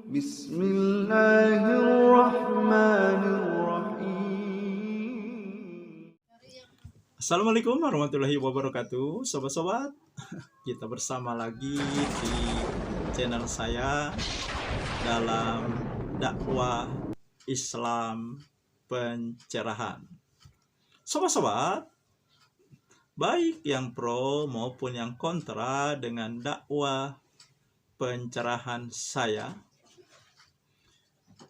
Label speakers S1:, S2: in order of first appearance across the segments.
S1: Bismillahirrahmanirrahim.
S2: Assalamualaikum warahmatullahi wabarakatuh, sobat-sobat. Kita bersama lagi di channel saya dalam dakwah Islam pencerahan. Sobat-sobat, baik yang pro maupun yang kontra dengan dakwah pencerahan saya,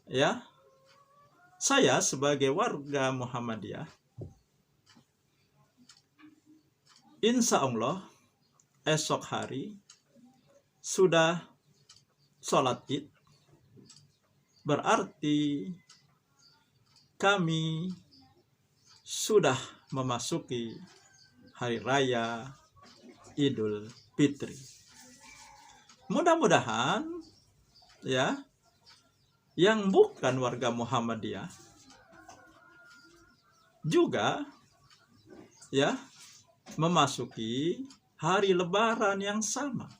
S2: ya, saya sebagai warga Muhammadiyah, insya Allah esok hari sudah sholat id, berarti kami sudah memasuki hari raya Idul Fitri. Mudah-mudahan ya, yang bukan warga Muhammadiyah juga ya memasuki hari lebaran yang sama,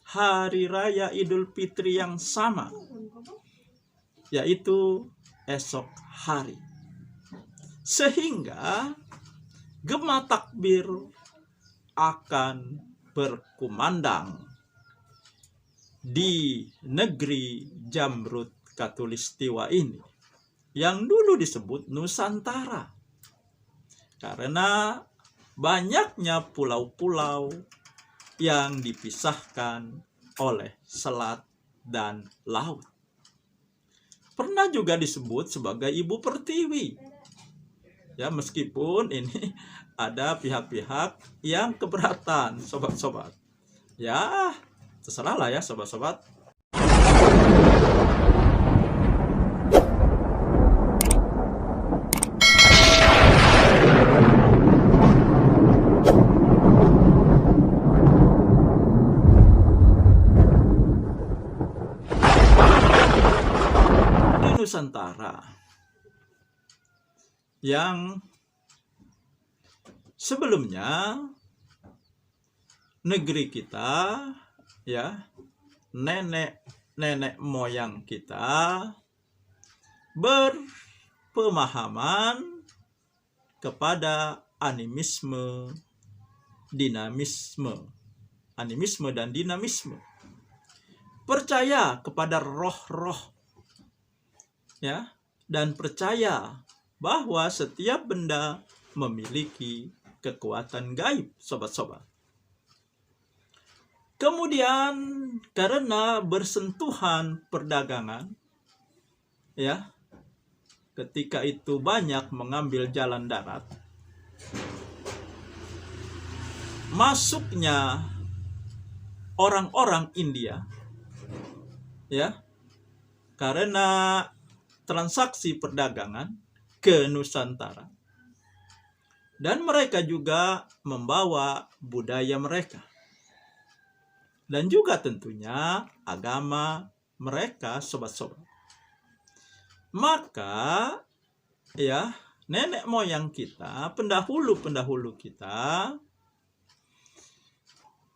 S2: hari raya Idul Fitri yang sama, yaitu esok hari. Sehingga gema takbir akan berkumandang di negeri Jamrut Katulistiwa ini, yang dulu disebut Nusantara, karena banyaknya pulau-pulau yang dipisahkan oleh selat dan laut. Pernah juga disebut sebagai Ibu Pertiwi. Ya, meskipun ini ada pihak-pihak yang keberatan, sobat-sobat. Ya, terserah lah ya, sobat-sobat. Nusantara yang sebelumnya negeri kita, ya, nenek moyang kita berpemahaman kepada animisme, dinamisme, animisme dan dinamisme, percaya kepada roh-roh, ya, dan percaya bahwa setiap benda memiliki kekuatan gaib, sobat-sobat. Kemudian karena bersentuhan perdagangan, ya, ketika itu banyak mengambil jalan darat, masuknya orang-orang India, ya, karena transaksi perdagangan ke Nusantara, dan mereka juga membawa budaya mereka dan juga tentunya agama mereka, sobat-sobat. Maka ya, nenek moyang kita, pendahulu-pendahulu kita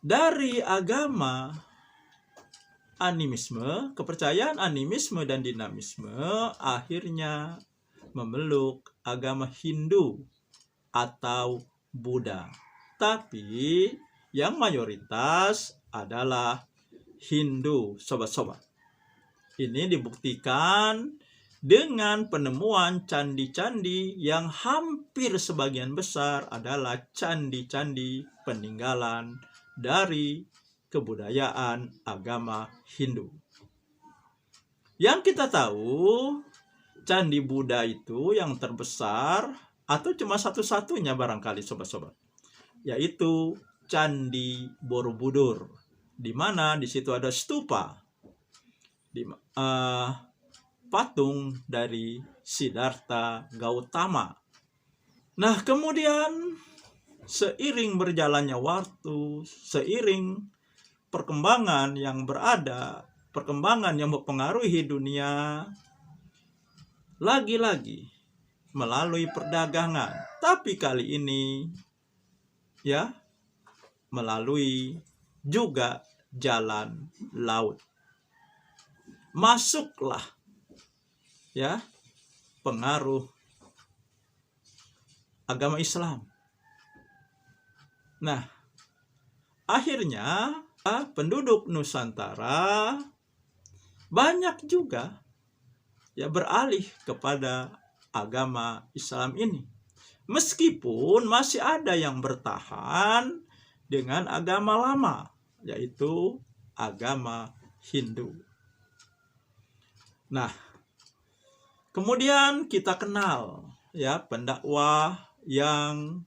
S2: dari agama animisme, kepercayaan animisme dan dinamisme, akhirnya memeluk agama Hindu atau Buddha. Tapi yang mayoritas adalah Hindu, sobat-sobat. Ini dibuktikan dengan penemuan candi-candi yang hampir sebagian besar adalah candi-candi peninggalan dari kebudayaan agama Hindu. Yang kita tahu, candi Buddha itu yang terbesar atau cuma satu-satunya barangkali, sobat-sobat, yaitu Candi Borobudur, di mana di situ ada stupa, patung dari Siddhartha Gautama. Nah, kemudian seiring berjalannya waktu, seiring perkembangan yang mempengaruhi dunia, lagi-lagi melalui perdagangan, tapi kali ini ya melalui juga jalan laut. masuklah ya pengaruh agama Islam. Nah, akhirnya penduduk Nusantara banyak juga ya beralih kepada agama Islam ini. Meskipun masih ada yang bertahan dengan agama lama, yaitu agama Hindu. Nah, kemudian kita kenal ya pendakwah yang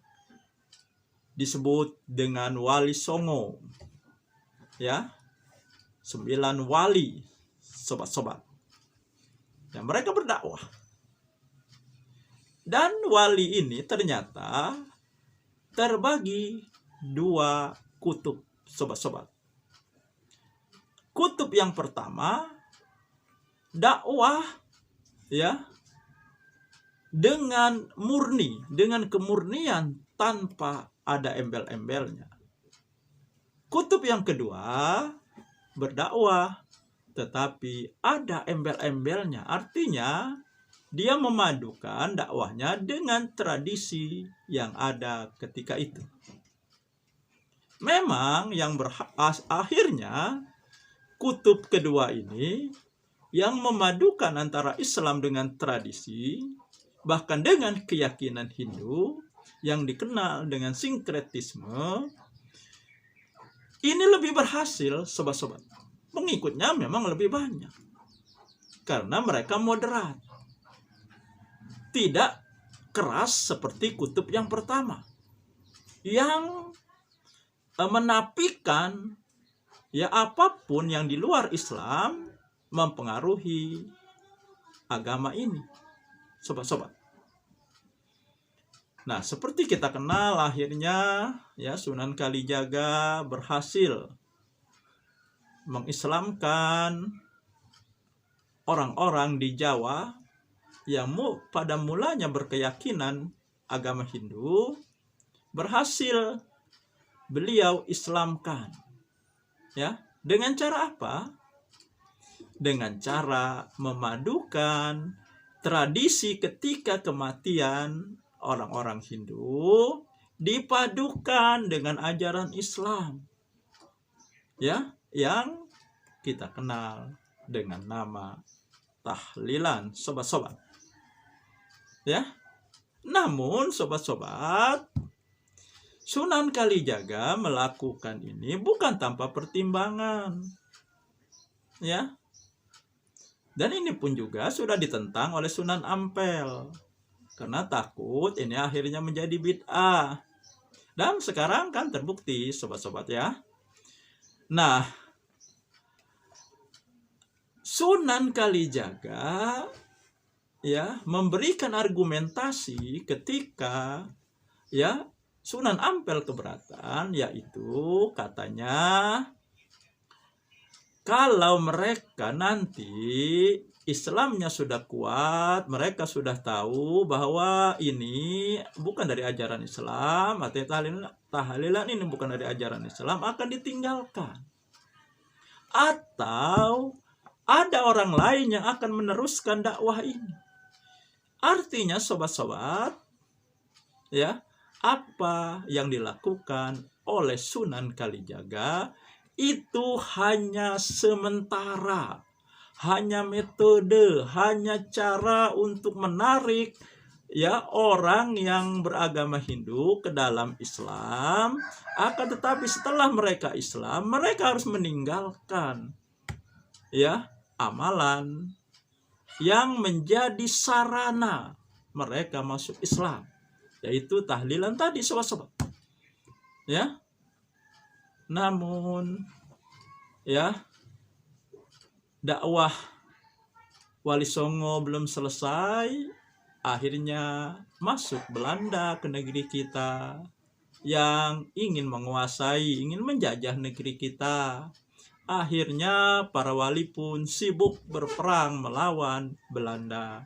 S2: disebut dengan Wali Songo. Ya. 9 wali, sobat-sobat. Ya, mereka berdakwah. Dan wali ini ternyata terbagi 2 kutub, sobat-sobat. Kutub yang pertama, dakwah ya dengan murni, dengan kemurnian tanpa ada embel-embelnya. Kutub yang kedua, berdakwah tetapi ada embel-embelnya. Artinya dia memadukan dakwahnya dengan tradisi yang ada ketika itu. Memang yang akhirnya kutub kedua ini yang memadukan antara Islam dengan tradisi, bahkan dengan keyakinan Hindu yang dikenal dengan sinkretisme, ini lebih berhasil, sobat-sobat. Pengikutnya memang lebih banyak karena mereka moderat, tidak keras seperti kutub yang pertama yang menafikan ya apapun yang di luar Islam mempengaruhi agama ini, sobat-sobat. Nah, seperti kita kenal akhirnya ya Sunan Kalijaga berhasil mengislamkan orang-orang di Jawa yang pada mulanya berkeyakinan agama Hindu, berhasil beliau islamkan. Ya, dengan cara apa? Dengan cara memadukan tradisi ketika kematian orang-orang Hindu dipadukan dengan ajaran Islam. Ya, yang kita kenal dengan nama tahlilan, sobat-sobat. Ya. Namun sobat-sobat, Sunan Kalijaga melakukan ini bukan tanpa pertimbangan. Ya. Dan ini pun juga sudah ditentang oleh Sunan Ampel. Karena takut ini akhirnya menjadi bid'ah. Dan sekarang kan terbukti, sobat-sobat ya. Nah, Sunan Kalijaga ya memberikan argumentasi ketika ya Sunan Ampel keberatan, yaitu katanya kalau mereka nanti Islamnya sudah kuat, mereka sudah tahu bahwa ini bukan dari ajaran Islam, atau tahlilan ini bukan dari ajaran Islam, akan ditinggalkan. Atau ada orang lain yang akan meneruskan dakwah ini. Artinya sobat-sobat, ya, apa yang dilakukan oleh Sunan Kalijaga itu hanya sementara. Hanya metode, hanya cara untuk menarik ya orang yang beragama Hindu ke dalam Islam. Akan tetapi setelah mereka Islam, mereka harus meninggalkan ya amalan yang menjadi sarana mereka masuk Islam, yaitu tahlilan tadi, sobat-sobat. Ya. Namun ya dakwah Wali Songo belum selesai, akhirnya masuk Belanda ke negeri kita yang ingin menguasai, ingin menjajah negeri kita. Akhirnya para wali pun sibuk berperang melawan Belanda.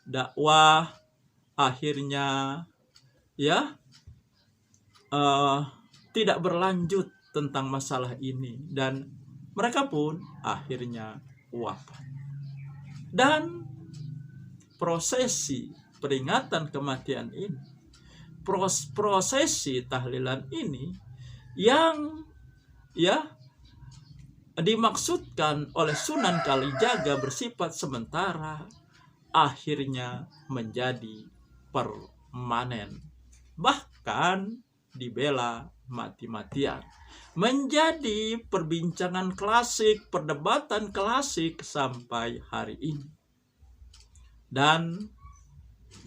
S2: Dakwah akhirnya ya tidak berlanjut tentang masalah ini, dan mereka pun akhirnya wafat. Dan prosesi peringatan kematian ini, prosesi tahlilan ini yang dimaksudkan oleh Sunan Kalijaga bersifat sementara, akhirnya menjadi permanen, bahkan dibela mati-matian, menjadi perbincangan klasik, perdebatan klasik sampai hari ini, dan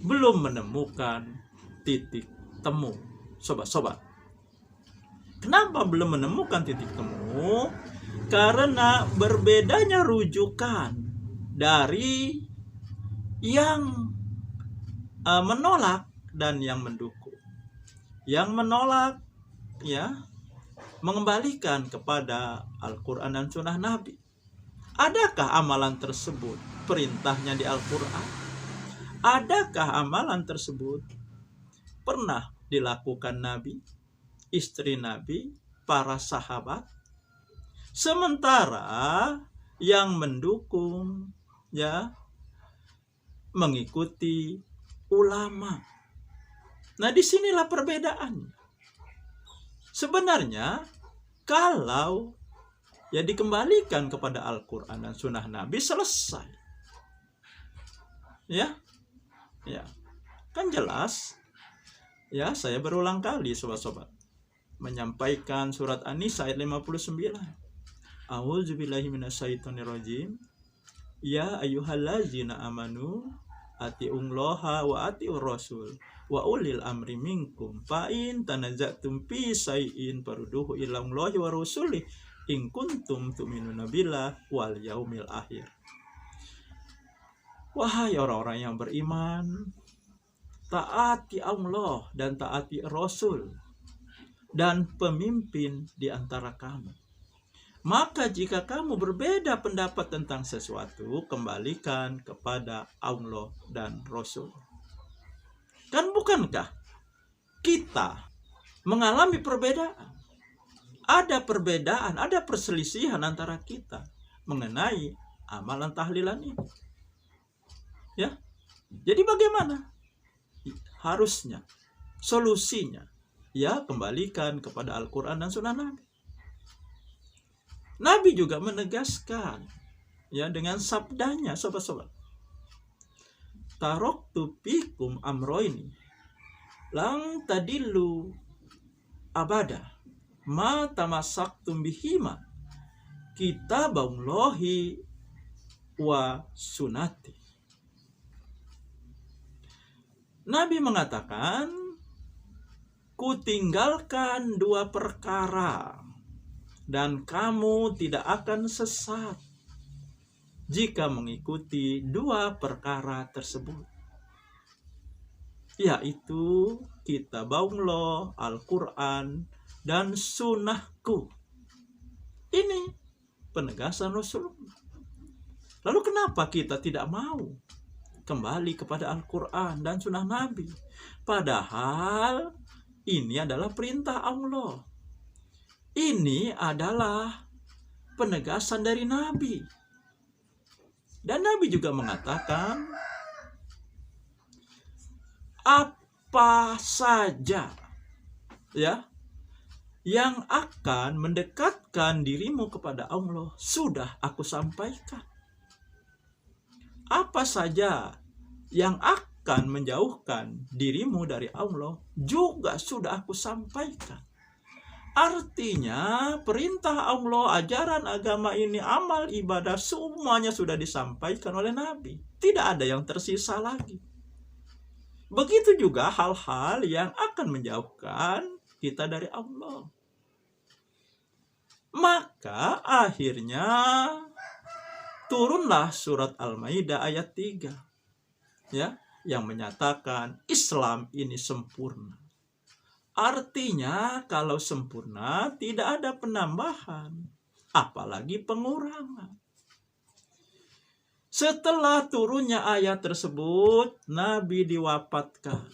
S2: belum menemukan titik temu. Sobat-sobat, kenapa belum menemukan titik temu? Karena berbedanya rujukan dari yang menolak dan yang mendukung. Yang menolak mengembalikan kepada Al-Quran dan Sunnah Nabi. Adakah amalan tersebut perintahnya di Al-Quran? Adakah amalan tersebut pernah dilakukan Nabi, istri Nabi, para sahabat? Sementara yang mendukung mengikuti ulama. Nah, disinilah perbedaannya. Sebenarnya kalau dikembalikan kepada Al-Quran dan Sunnah Nabi, selesai. Ya, kan jelas. Ya, saya berulang kali sobat-sobat menyampaikan surat An-Nisa ayat 59. A'udzubillahi minasyaitonirrajim. Ya ayyuhallazina amanu atiullaha wa atiur rasul wa ulil amri minkum fa in tanaza'tum fi syai'in farudduhu ila Allahi wa rasulih in kuntum tu'minuna billahi wal yaumil akhir. Wahai orang-orang yang beriman, taati Allah dan taati Rasul dan pemimpin di antara kamu. Maka jika kamu berbeda pendapat tentang sesuatu, kembalikan kepada Allah dan Rasul. Kan bukankah kita mengalami perbedaan? Ada perbedaan, ada perselisihan antara kita mengenai amalan tahlilan ini. Ya. Jadi bagaimana? Harusnya solusinya kembalikan kepada Al-Quran dan Sunnah Nabi. Nabi juga menegaskan dengan sabdanya, sobat-sobat. Taraktu fikum amroini lang tadillu abada ma tamassaktum bihima kitaballahi wa sunnati. Nabi mengatakan, kutinggalkan dua perkara dan kamu tidak akan sesat jika mengikuti dua perkara tersebut, yaitu kitabullah, Al-Quran, dan sunnahku. Ini penegasan Rasulullah. Lalu kenapa kita tidak mau kembali kepada Al-Quran dan sunnah Nabi? Padahal ini adalah perintah Allah. Ini adalah penegasan dari Nabi. Dan Nabi juga mengatakan, apa saja yang akan mendekatkan dirimu kepada Allah sudah aku sampaikan. Apa saja yang akan menjauhkan dirimu dari Allah juga sudah aku sampaikan. Artinya perintah Allah, ajaran agama ini, amal ibadah, semuanya sudah disampaikan oleh Nabi. Tidak ada yang tersisa lagi. Begitu juga hal-hal yang akan menjauhkan kita dari Allah. Maka akhirnya turunlah surat Al-Maidah ayat 3 yang menyatakan Islam ini sempurna. Artinya kalau sempurna tidak ada penambahan, apalagi pengurangan. Setelah turunnya ayat tersebut, Nabi diwafatkan.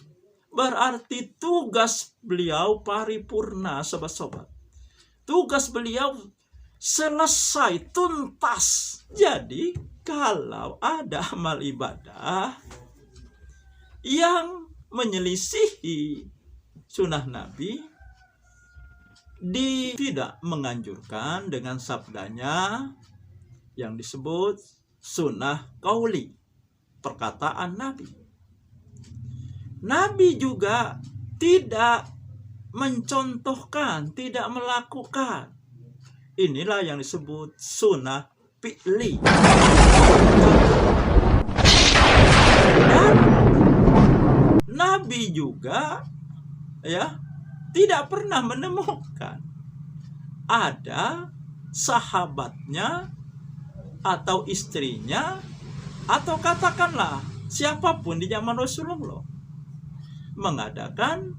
S2: Berarti tugas beliau paripurna, sobat-sobat. Tugas beliau selesai tuntas. Jadi kalau ada amal ibadah yang menyelisihi sunnah Nabi, tidak menganjurkan dengan sabdanya yang disebut sunnah qauli, perkataan Nabi. Nabi juga tidak mencontohkan, tidak melakukan. Inilah yang disebut sunnah fi'li. Dan Nabi juga tidak pernah menemukan ada sahabatnya atau istrinya atau katakanlah siapapun di zaman Rasulullah mengadakan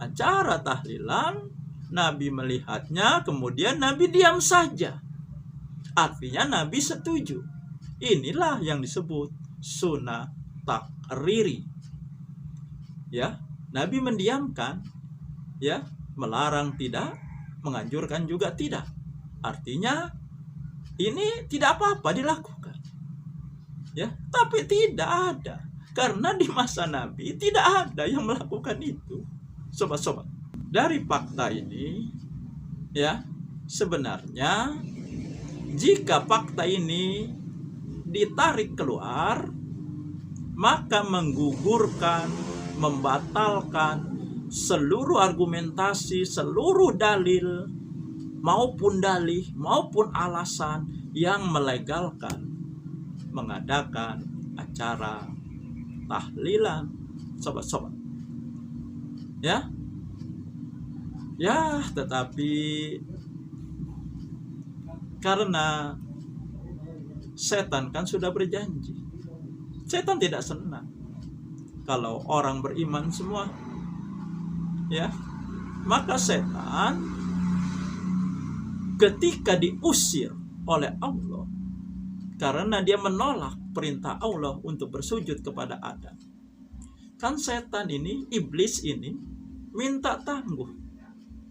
S2: acara tahlilan. Nabi melihatnya, kemudian Nabi diam saja. Artinya Nabi setuju. Inilah yang disebut sunnah takriri. Nabi mendiamkan, melarang tidak, menganjurkan juga tidak. Artinya ini tidak apa-apa dilakukan. Tapi tidak ada. Karena di masa Nabi tidak ada yang melakukan itu. Sobat-sobat, dari fakta ini sebenarnya jika fakta ini ditarik keluar, maka menggugurkan, membatalkan seluruh argumentasi, seluruh dalil maupun dalih maupun alasan yang melegalkan mengadakan acara tahlilan, sobat-sobat. Tetapi karena setan kan sudah berjanji. Setan tidak senang kalau orang beriman semua. Maka setan ketika diusir oleh Allah karena dia menolak perintah Allah untuk bersujud kepada Adam. Kan setan ini, iblis ini minta tangguh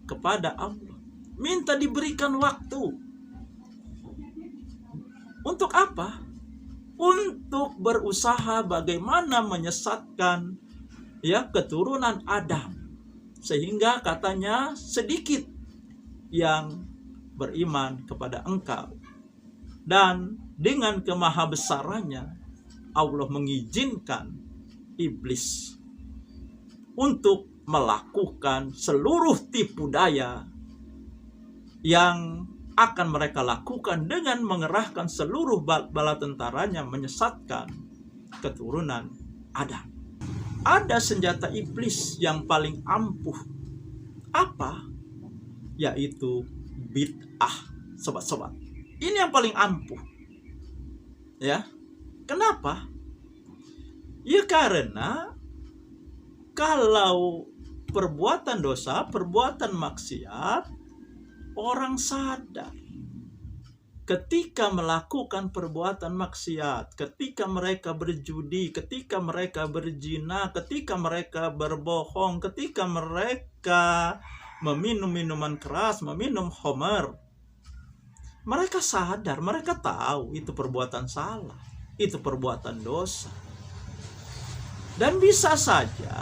S2: kepada Allah, minta diberikan waktu. Untuk apa? Untuk berusaha bagaimana menyesatkan keturunan Adam, sehingga katanya sedikit yang beriman kepada Engkau. Dan dengan kemahabesarannya Allah mengizinkan iblis untuk melakukan seluruh tipu daya yang akan mereka lakukan dengan mengerahkan seluruh bala tentaranya menyesatkan keturunan Adam. Ada senjata iblis yang paling ampuh. Apa? Yaitu bid'ah, sobat-sobat. Ini yang paling ampuh. Kenapa? Karena kalau perbuatan dosa, perbuatan maksiat, orang sadar ketika melakukan perbuatan maksiat, ketika mereka berjudi, ketika mereka berzina, ketika mereka berbohong, ketika mereka meminum minuman keras, meminum khamar, mereka sadar, mereka tahu itu perbuatan salah, itu perbuatan dosa. Dan bisa saja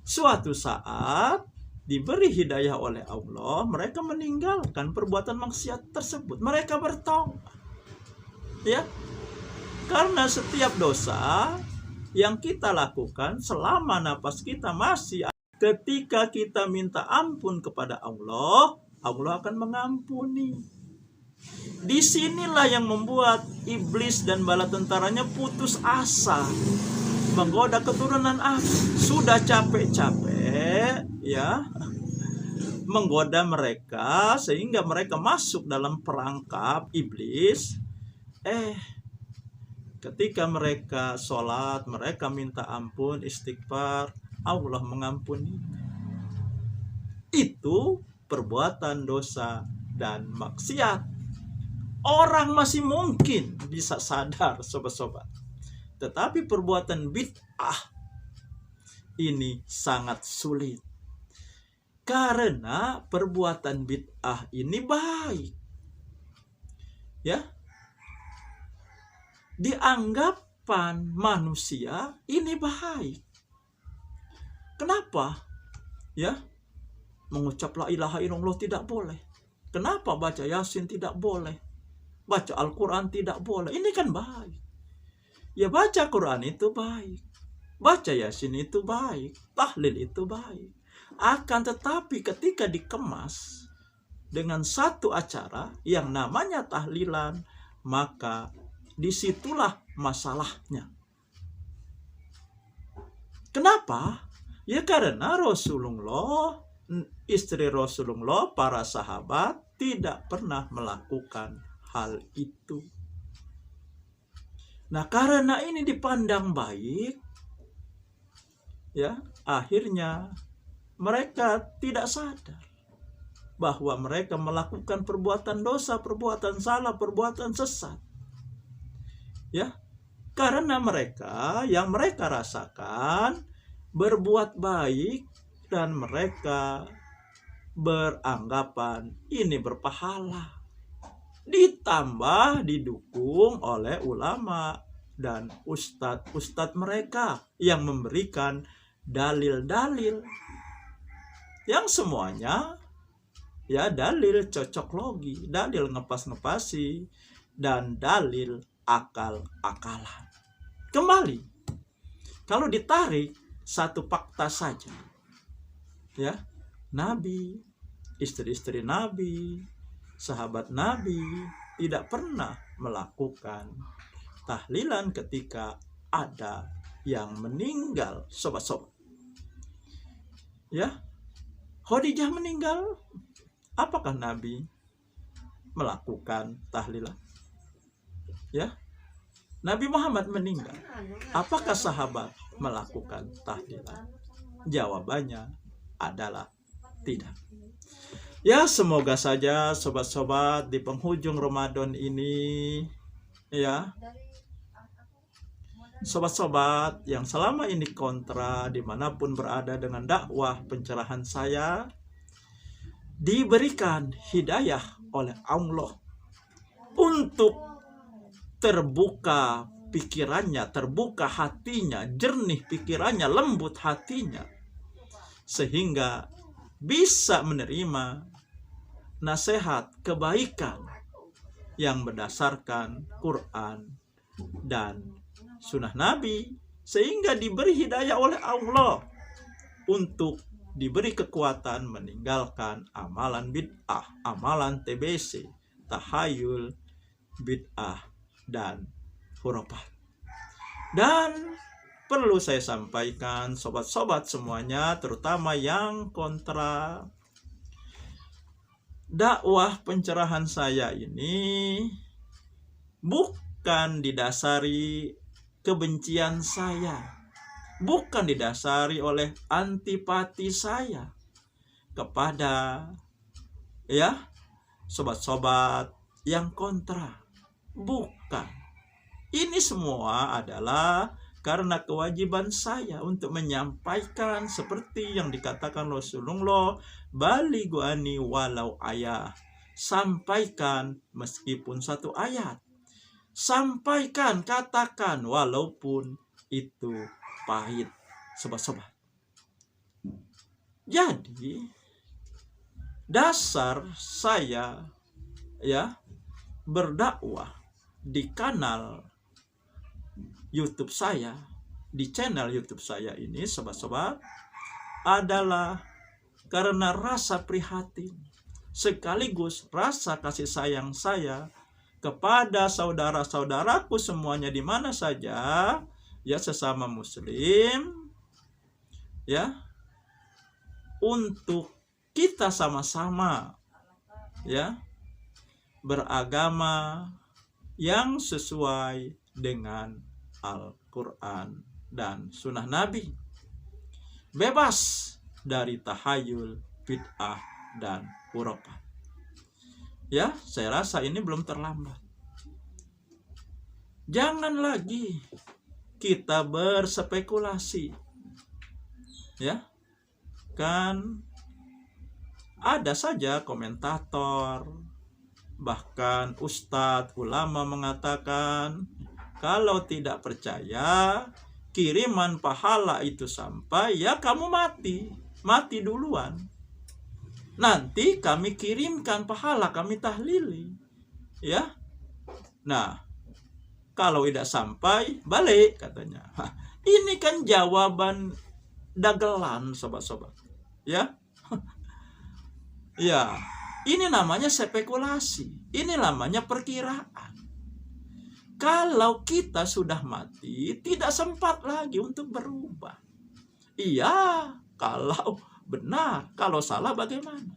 S2: suatu saat diberi hidayah oleh Allah, mereka meninggalkan perbuatan maksiat tersebut. Mereka bertobat. Karena setiap dosa yang kita lakukan selama napas kita masih, ketika kita minta ampun kepada Allah, Allah akan mengampuni. Disinilah yang membuat iblis dan bala tentaranya putus asa menggoda keturunan Adam. Sudah capek-capek menggoda mereka sehingga mereka masuk dalam perangkap iblis. Ketika mereka sholat, mereka minta ampun, istighfar, Allah mengampuni. Itu perbuatan dosa dan maksiat. Orang masih mungkin bisa sadar, sobat-sobat. Tetapi perbuatan bid'ah ini sangat sulit. Karena perbuatan bid'ah ini baik. Ya. Di anggapan manusia ini baik. Kenapa? Ya. Mengucap la ilaha illallah tidak boleh. Kenapa baca Yasin tidak boleh? Baca Al-Quran tidak boleh. Ini kan baik. Ya, baca Quran itu baik. Baca Yasin itu baik. Tahlil itu baik. Akan tetapi ketika dikemas dengan satu acara yang namanya tahlilan, maka disitulah masalahnya. Kenapa? Ya karena Rasulullah, istri Rasulullah, para sahabat tidak pernah melakukan hal itu. Nah, karena ini dipandang baik, ya, akhirnya mereka tidak sadar bahwa mereka melakukan perbuatan dosa, perbuatan salah, perbuatan sesat. Ya, karena yang mereka rasakan berbuat baik dan mereka beranggapan ini berpahala. Ditambah didukung oleh ulama dan ustadz mereka yang memberikan dalil-dalil yang semuanya ya dalil cocok logi, dalil ngepas-ngepasi, dan dalil akal-akalan. Kembali, kalau ditarik satu fakta saja, ya, Nabi, istri-istri Nabi, sahabat Nabi tidak pernah melakukan tahlilan ketika ada yang meninggal, sobat-sobat. Ya, Khadijah meninggal, apakah Nabi melakukan tahlilan? Ya, Nabi Muhammad meninggal, apakah sahabat melakukan tahlilan? Jawabannya adalah tidak. Ya, semoga saja sobat-sobat di penghujung Ramadan ini, ya, sobat-sobat yang selama ini kontra dimanapun berada dengan dakwah pencerahan saya, diberikan hidayah oleh Allah untuk terbuka pikirannya, terbuka hatinya, jernih pikirannya, lembut hatinya, sehingga bisa menerima nasihat kebaikan yang berdasarkan Quran dan sunnah Nabi, sehingga diberi hidayah oleh Allah untuk diberi kekuatan meninggalkan amalan bid'ah, amalan TBC, tahayul, bid'ah, dan khurafat. Dan perlu saya sampaikan sobat-sobat semuanya, terutama yang kontra, dakwah pencerahan saya ini bukan didasari kebencian saya, bukan didasari oleh antipati saya kepada ya sobat-sobat yang kontra. Bukan. Ini semua adalah karena kewajiban saya untuk menyampaikan seperti yang dikatakan Rasulullah, balighu anni walau ayah. Sampaikan meskipun satu ayat. Sampaikan, katakan walaupun itu pahit, sobat-sobat. Jadi dasar saya ya berdakwah di kanal YouTube saya, di channel YouTube saya ini, sobat-sobat, adalah karena rasa prihatin sekaligus rasa kasih sayang saya kepada saudara-saudaraku semuanya di mana saja, ya, sesama muslim, ya, untuk kita sama-sama ya beragama yang sesuai dengan Al-Quran dan sunnah Nabi, bebas dari tahayul, bid'ah, dan khurafat. Ya, saya rasa ini belum terlambat. Jangan lagi kita berspekulasi. Ya, kan ada saja komentator, bahkan ustadz, ulama mengatakan kalau tidak percaya kiriman pahala itu sampai, ya kamu mati duluan. Nanti kami kirimkan pahala, kami tahlili. Ya. Nah, kalau tidak sampai, balik katanya. Ini kan jawaban dagelan, sobat-sobat. Ya. Ya, ini namanya spekulasi. Ini namanya perkiraan. Kalau kita sudah mati, tidak sempat lagi untuk berubah. Iya, kalau benar, kalau salah bagaimana?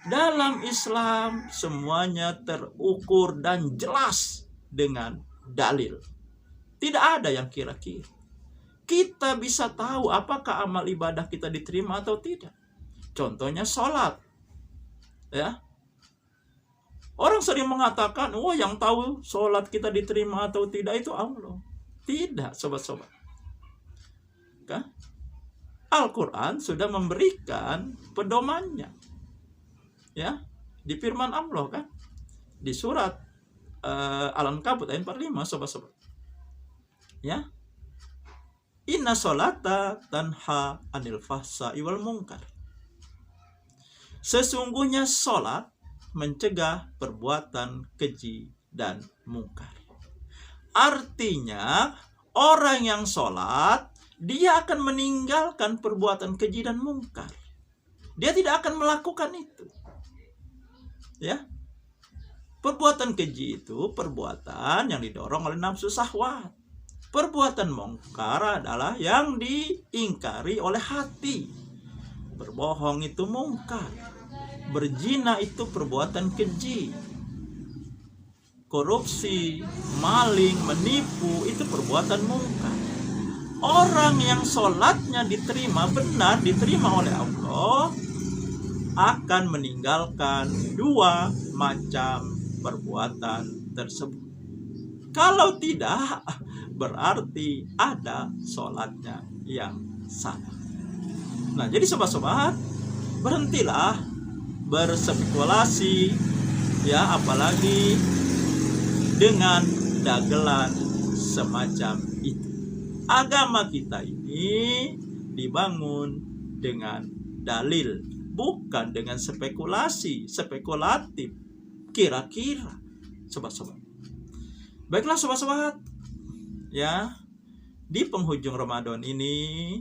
S2: Dalam Islam semuanya terukur dan jelas dengan dalil. Tidak ada yang kira-kira. Kita bisa tahu apakah amal ibadah kita diterima atau tidak. Contohnya sholat. Ya. Orang sering mengatakan, yang tahu sholat kita diterima atau tidak itu Allah. Tidak, sobat-sobat. Kan? Al-Quran sudah memberikan pedomannya. Ya, di firman Allah kan, di surat Al-Ankabut ayat 45, sobat-sobat. Ya, inna sholata tanha anil fahsai wal munkar. Sesungguhnya sholat mencegah perbuatan keji dan mungkar. Artinya orang yang sholat, dia akan meninggalkan perbuatan keji dan mungkar. Dia tidak akan melakukan itu. Ya, perbuatan keji itu perbuatan yang didorong oleh nafsu syahwat. Perbuatan mungkar adalah yang diingkari oleh hati. Berbohong itu mungkar. Berzina itu perbuatan keji. Korupsi, maling, menipu itu perbuatan mungkar. Orang yang sholatnya diterima benar, diterima oleh Allah, akan meninggalkan dua macam perbuatan tersebut. Kalau tidak, berarti ada sholatnya yang salah. Nah, jadi sobat-sobat, berhentilah berspekulasi, ya, apalagi dengan dagelan semacam itu. Agama kita ini dibangun dengan dalil, bukan dengan spekulatif, kira-kira, sobat-sobat. Baiklah sobat-sobat, ya, di penghujung Ramadan ini,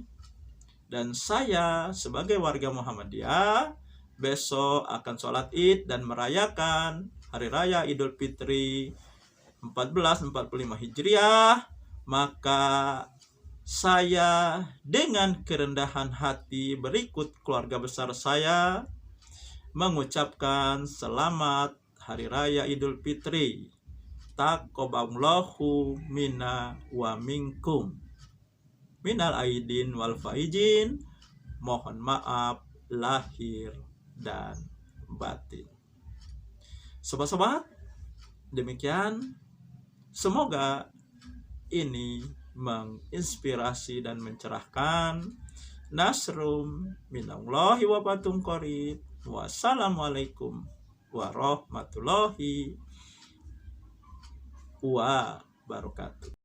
S2: dan saya sebagai warga Muhammadiyah besok akan sholat Id dan merayakan Hari Raya Idul Fitri 1445 Hijriah, maka saya dengan kerendahan hati berikut keluarga besar saya mengucapkan selamat Hari Raya Idul Fitri. Taqabbalallahu minna wa minkum. Minal aidin wal faizin. Mohon maaf lahir dan batin. Sobat-sobat, demikian. Semoga ini menginspirasi dan mencerahkan. Nasrum minallahi wa fathun qarib. Wassalamualaikum warahmatullahi wabarakatuh.